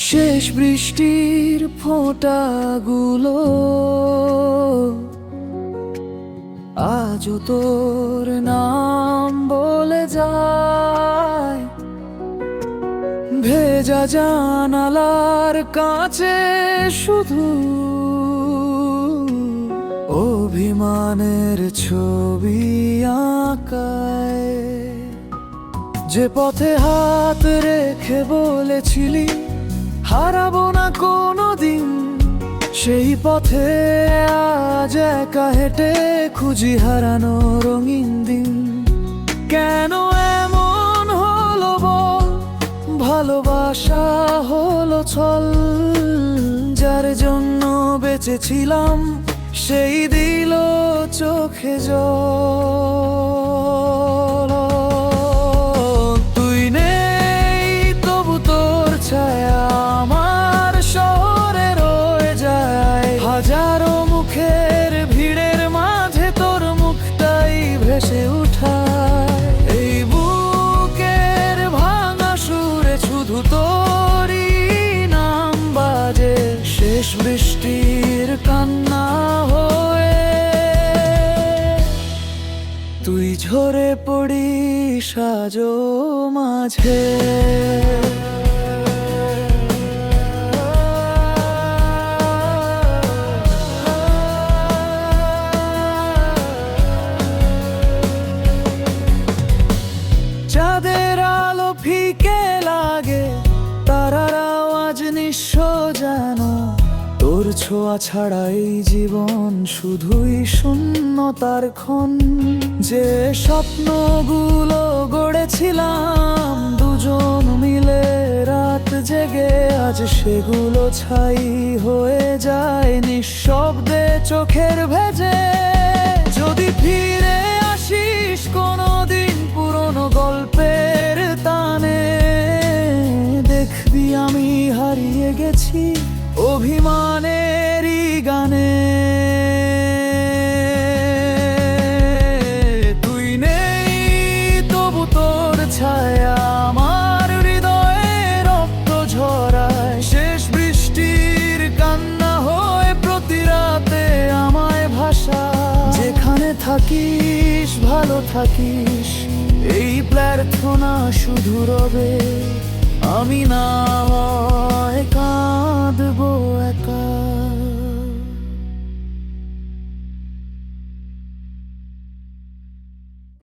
শেষ বৃষ্টির ফোঁটাগুলো আজও তোর নাম বলে যায়, ভেজা জানালার কাছে শুধু অভিমানের ছবি আঁকায়। যে পথে হাত রেখে বলেছিলি হারাবো না কোনোদিন, সেই পথে আজ একা হেঁটে খুঁজি হারানো রঙিন দিন। কেন এমন হলো বল, ভালোবাসা হলো ছল, যার জন্য বেঁচেছিলাম সেই দিল চোখে জল। তুই নেই তবু তোর ছায়া আমার শহরে রয়ে যায়, হাজারো মুখের ভিড়ের মাঝে তোর মুখটাই ভেসে উঠায়। এই বুকের ভাঙা সুরে শুধু তোরই নাম বাজে, শেষ বৃষ্টির কান্না হয়ে তুই ঝরে পড়িস আজো মাঝে। চাঁদের আলো ফিকে লাগে, তারার আওয়াজ নিঃস্ব যেন, তোর ছোঁয়া ছাড়া এই জীবন শুধুই শূন্যতার ক্ষণ। যে স্বপ্নগুলো গড়েছিলাম দুজন মিলে রাত জেগে, আজ সেগুলো ছাই হয়ে যায় নিঃশব্দে চোখের ভেজে। যদি ফিরে আসিস কোনোদিন পুরনো গল্পের টানে, দেখবি আমি হারিয়ে গেছি অভিমানেরই গানে। তুই নেই তবু তোর ছায়া আমার হৃদয়ে রক্ত ঝরায়, শেষ বৃষ্টির কান্না হয়ে প্রতি রাতে আমায় ভাষা। যেখানে থাকিস ভালো থাকিস, এই প্রার্থনা শুধু রবে, আমি না